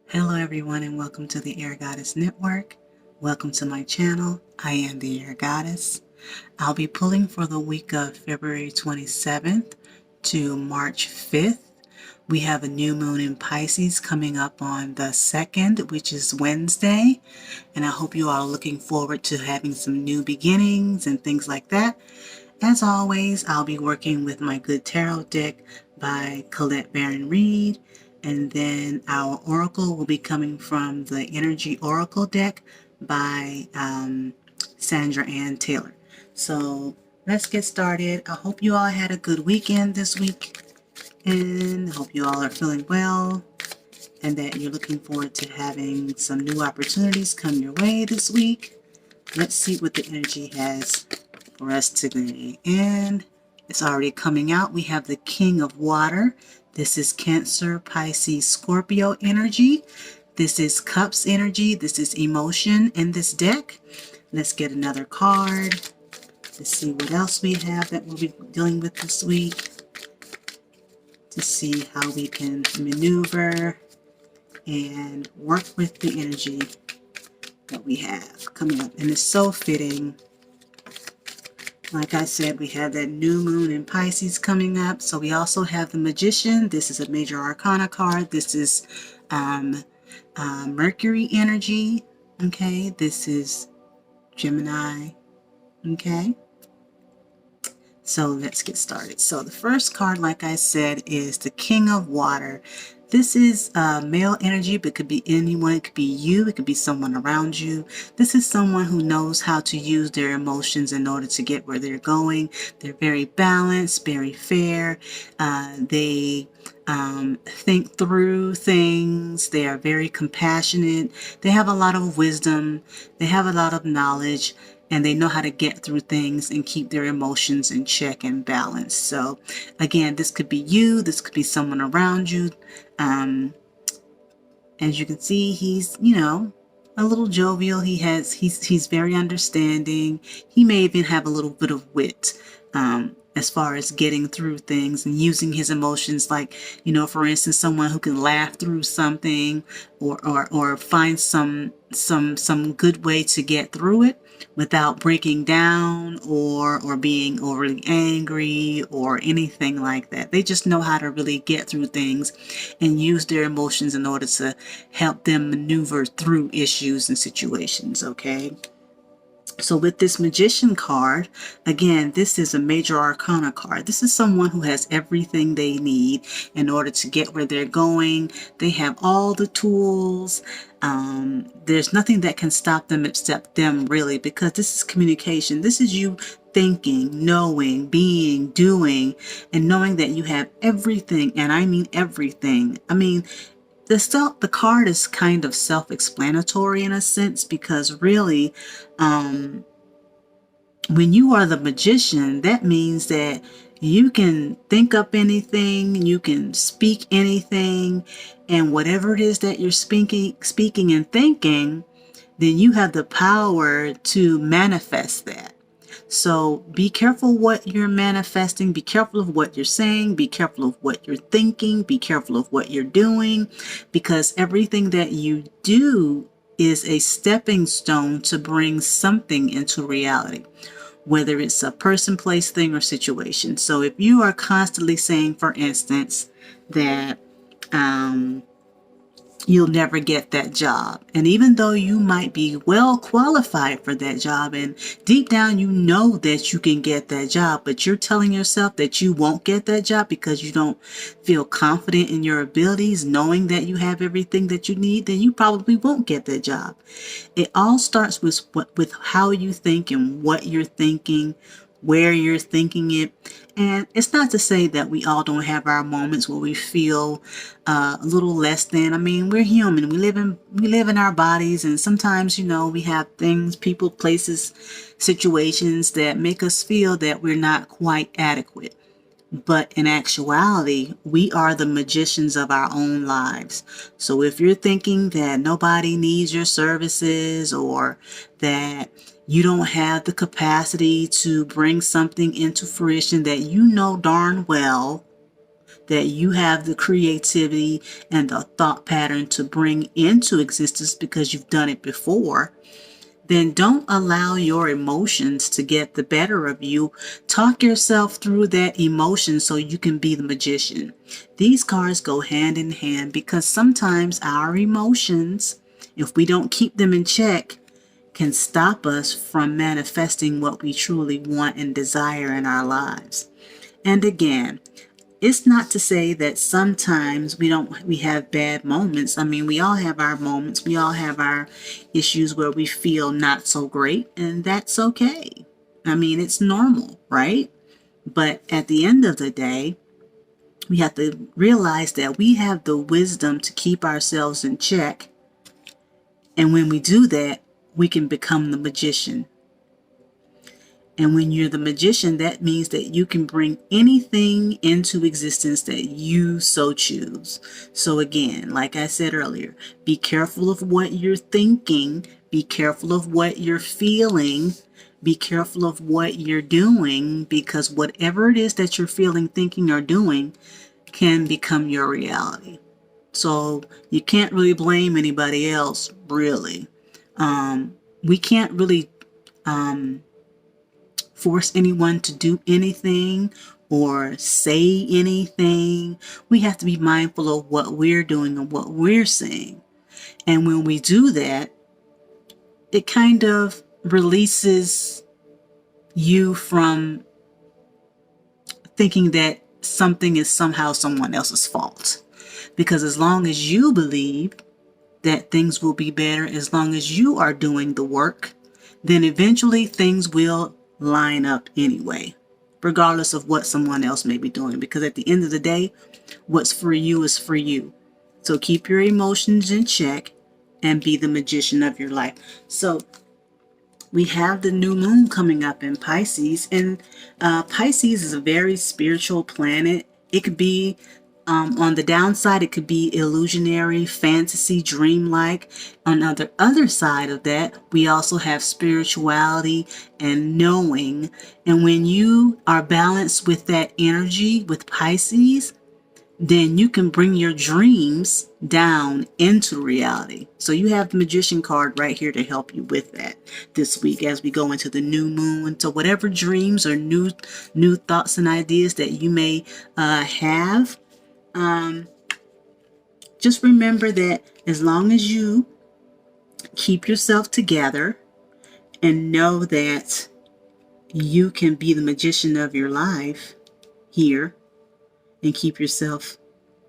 Hello everyone and welcome to the Air Goddess Network. Welcome to my channel. I am the Air Goddess. I'll be pulling for the week of February 27th to March 5th. We have a new moon in Pisces coming up on the 2nd, which is Wednesday. And I hope you all are looking forward to having some new beginnings and things like that. As always, I'll be working with my good tarot deck by Colette Baron-Reid. And then our oracle will be coming from the Energy Oracle deck by Sandra Ann Taylor. So let's get started. I hope you all had a good weekend this week. And I hope you all are feeling well and that you're looking forward to having some new opportunities come your way this week. Let's see what the energy has for us today. And it's already coming out. We have the King of Water. This is Cancer, Pisces, Scorpio energy. This is Cups energy. This is emotion in this deck. Let's get another card. Let's see what else we have that we'll be dealing with this week, to see how we can maneuver and work with the energy that we have coming up. And it's so fitting. Like I said, we have that new moon in Pisces coming up. So we also have the Magician. This is a major arcana card. This is Mercury energy. Okay. This is Gemini. Okay. So let's get started. So the first card, like I said, is the King of Water. This is male energy, but it could be anyone. It could be you. It could be someone around you. This is someone who knows how to use their emotions in order to get where they're going. They're very balanced, very fair. They think through things. They are very compassionate. They have a lot of wisdom. They have a lot of knowledge. And they know how to get through things and keep their emotions in check and balance. So again, this could be you. This could be someone around you. As you can see, he's, a little jovial. He's very understanding. He may even have a little bit of wit, as far as getting through things and using his emotions, like, for instance, someone who can laugh through something or find some good way to get through it without breaking down or being overly angry or anything like that. They just know how to really get through things and use their emotions in order to help them maneuver through issues and situations, okay? So with this Magician card, again, this is a major arcana card. This is someone who has everything they need in order to get where they're going. They have all the tools. There's nothing that can stop them except them, really, because this is communication. This is you thinking, knowing, being, doing, and knowing that you have everything, and I mean everything. I mean, the card is kind of self-explanatory in a sense, because really, when you are the Magician, that means that you can think up anything, you can speak anything, and whatever it is that you're speaking and thinking, then you have the power to manifest that. So be careful what you're manifesting. Be careful of what you're saying. Be careful of what you're thinking. Be careful of what you're doing, because everything that you do is a stepping stone to bring something into reality, whether it's a person, place, thing, or situation. So if you are constantly saying, for instance, that you'll never get that job, and even though you might be well qualified for that job, and deep down you know that you can get that job, but you're telling yourself that you won't get that job because you don't feel confident in your abilities, knowing that you have everything that you need, then you probably won't get that job. It all starts with how you think and what you're thinking, where you're thinking it. And it's not to say that we all don't have our moments where we feel a little less than. I mean, we're human. We live in our bodies, and sometimes, we have things, people, places, situations that make us feel that we're not quite adequate. But in actuality, we are the magicians of our own lives. So if you're thinking that nobody needs your services, or that you don't have the capacity to bring something into fruition that you know darn well that you have the creativity and the thought pattern to bring into existence because you've done it before, then don't allow your emotions to get the better of you. Talk yourself through that emotion so you can be the magician. These cards go hand in hand because sometimes our emotions, if we don't keep them in check, can stop us from manifesting what we truly want and desire in our lives. And again, it's not to say that sometimes we have bad moments. I mean, we all have our moments. We all have our issues where we feel not so great, and that's okay. I mean, it's normal, right? But at the end of the day, we have to realize that we have the wisdom to keep ourselves in check. And when we do that, we can become the magician. And when you're the magician, that means that you can bring anything into existence that you so choose. So again, like I said earlier, be careful of what you're thinking. Be careful of what you're feeling. Be careful of what you're doing, because whatever it is that you're feeling, thinking, or doing can become your reality. So you can't really blame anybody else, really. We can't really force anyone to do anything or say anything. We have to be mindful of what we're doing and what we're saying. And when we do that, it kind of releases you from thinking that something is somehow someone else's fault. Because as long as you believe that things will be better, as long as you are doing the work, then eventually things will line up anyway, regardless of what someone else may be doing. Because at the end of the day, what's for you is for you. So keep your emotions in check and be the magician of your life. So we have the new moon coming up in Pisces, and Pisces is a very spiritual planet. It could be on the downside, it could be illusionary, fantasy, dreamlike. On the other side of that, we also have spirituality and knowing. And when you are balanced with that energy, with Pisces, then you can bring your dreams down into reality. So you have the magician card right here to help you with that this week as we go into the new moon. So whatever dreams or new thoughts and ideas that you may have, just remember that as long as you keep yourself together and know that you can be the magician of your life here and keep yourself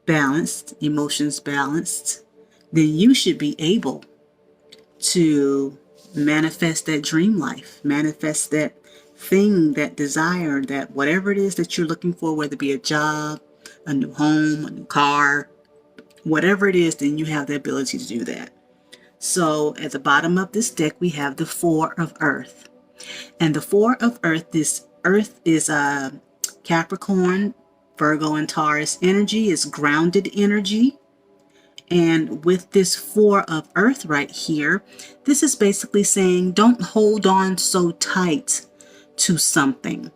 balanced, emotions balanced, then you should be able to manifest that dream life, manifest that thing, that desire, that whatever it is that you're looking for, whether it be a job, a new home, a new car, whatever it is, then you have the ability to do that. So at the bottom of this deck, we have the Four of Earth. And the Four of Earth, this Earth is a Capricorn, Virgo, and Taurus energy. Is grounded energy. And with this Four of Earth right here, this is basically saying don't hold on so tight to something.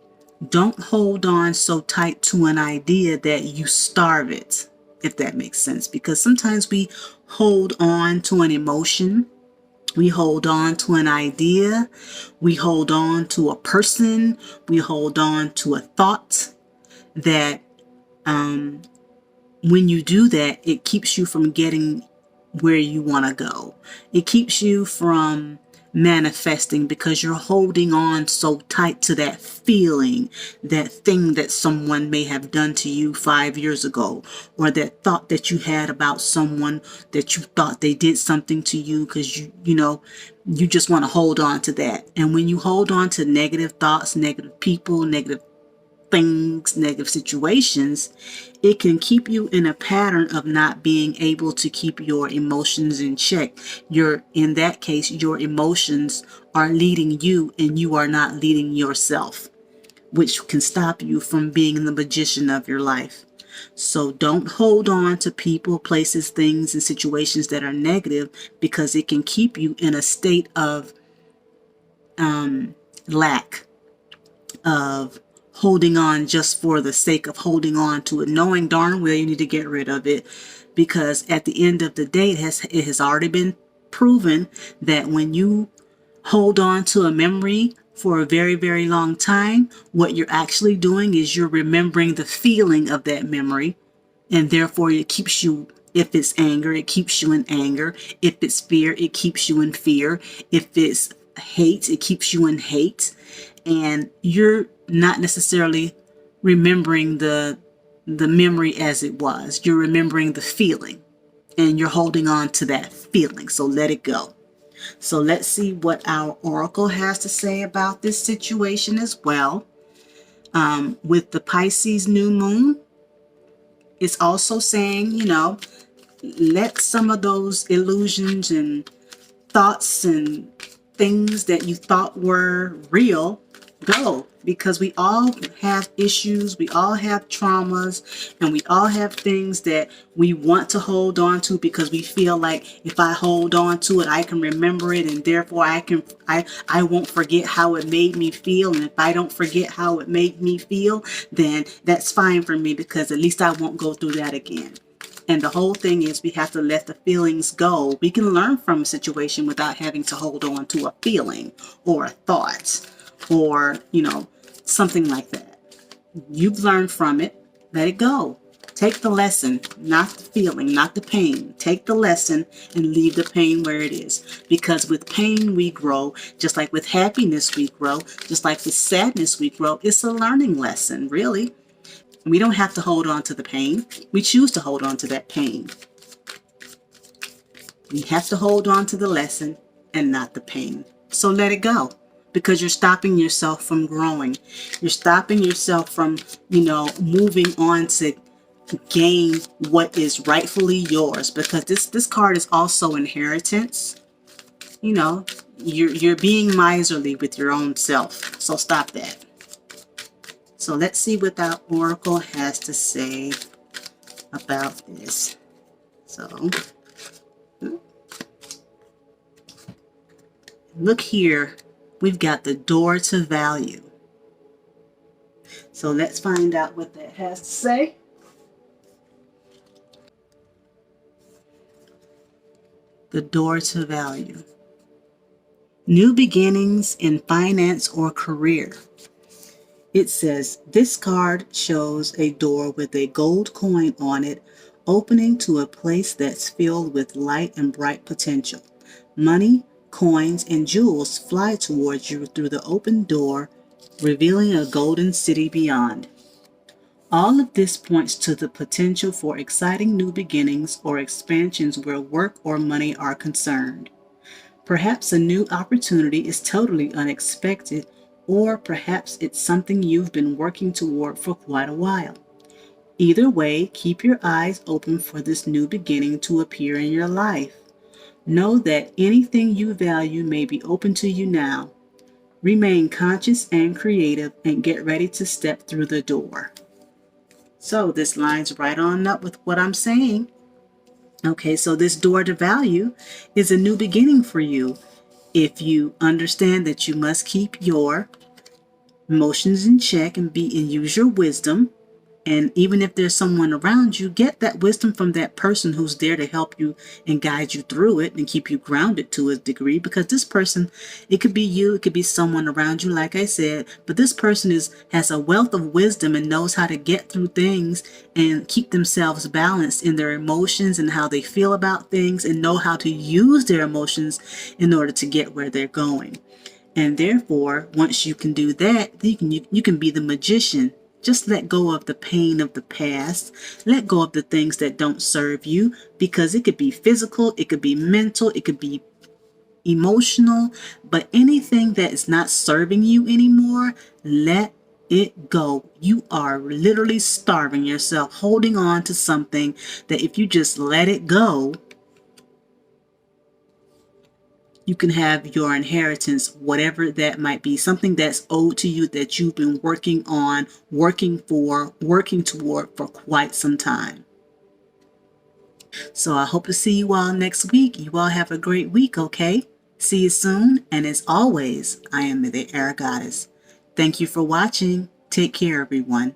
Don't hold on so tight to an idea that you starve it, if that makes sense. Because sometimes we hold on to an emotion, we hold on to an idea, we hold on to a person, we hold on to a thought that when you do that, it keeps you from getting where you want to go. It keeps you from manifesting because you're holding on so tight to that feeling, that thing that someone may have done to you 5 years ago, or that thought that you had about someone that you thought they did something to you, because you just want to hold on to that. And when you hold on to negative thoughts, negative people, negative things, negative situations, it can keep you in a pattern of not being able to keep your emotions in check. In that case, your emotions are leading you and you are not leading yourself, which can stop you from being the magician of your life. So don't hold on to people, places, things, and situations that are negative, because it can keep you in a state of lack, of holding on just for the sake of holding on to it, knowing darn well you need to get rid of it, because at the end of the day, it has already been proven that when you hold on to a memory for a very, very long time, what you're actually doing is you're remembering the feeling of that memory, and therefore it keeps you, if it's anger, it keeps you in anger. If it's fear, it keeps you in fear. If it's hate, it keeps you in hate. And you're not necessarily remembering the memory as it was. You're remembering the feeling, and you're holding on to that feeling. So let it go. So let's see what our oracle has to say about this situation as well. With the Pisces new moon, it's also saying, let some of those illusions and thoughts and things that you thought were real go, because we all have issues, we all have traumas, and we all have things that we want to hold on to because we feel like if I hold on to it, I can remember it, and therefore I won't forget how it made me feel. And if I don't forget how it made me feel, then that's fine for me, because at least I won't go through that again. And the whole thing is we have to let the feelings go. We can learn from a situation without having to hold on to a feeling or a thought or, something like that. You've learned from it. Let it go. Take the lesson, not the feeling, not the pain. Take the lesson and leave the pain where it is. Because with pain we grow, just like with happiness we grow, just like with sadness we grow. It's a learning lesson, really. We don't have to hold on to the pain. We choose to hold on to that pain. We have to hold on to the lesson and not the pain. So let it go, because you're stopping yourself from growing. You're stopping yourself from, moving on to gain what is rightfully yours, because this card is also inheritance. You're being miserly with your own self. So stop that. So let's see what that oracle has to say about this. So look here, we've got the door to value. So let's find out what that has to say. The door to value. New beginnings in finance or career. It says, this card shows a door with a gold coin on it, opening to a place that's filled with light and bright potential. Money, coins, and jewels fly towards you through the open door, revealing a golden city beyond. All of this points to the potential for exciting new beginnings or expansions where work or money are concerned. Perhaps a new opportunity is totally unexpected, or perhaps it's something you've been working toward for quite a while. Either way, keep your eyes open for this new beginning to appear in your life. Know that anything you value may be open to you now. Remain conscious and creative, and get ready to step through the door. So this lines right on up with what I'm saying. Okay, so this door to value is a new beginning for you. If you understand that you must keep your emotions in check and use your wisdom, and even if there's someone around you, get that wisdom from that person who's there to help you and guide you through it and keep you grounded to a degree, because this person, it could be you, it could be someone around you, like I said, but this person has a wealth of wisdom and knows how to get through things and keep themselves balanced in their emotions and how they feel about things, and know how to use their emotions in order to get where they're going. And therefore, once you can do that, you can be the magician. Just let go of the pain of the past. Let go of the things that don't serve you, because it could be physical, it could be mental, it could be emotional, but anything that is not serving you anymore, let it go. You are literally starving yourself, holding on to something that if you just let it go, you can have your inheritance, whatever that might be, something that's owed to you that you've been working on, working toward for quite some time. So I hope to see you all next week. You all have a great week, okay? See you soon. And as always, I am the Air Goddess. Thank you for watching. Take care, everyone.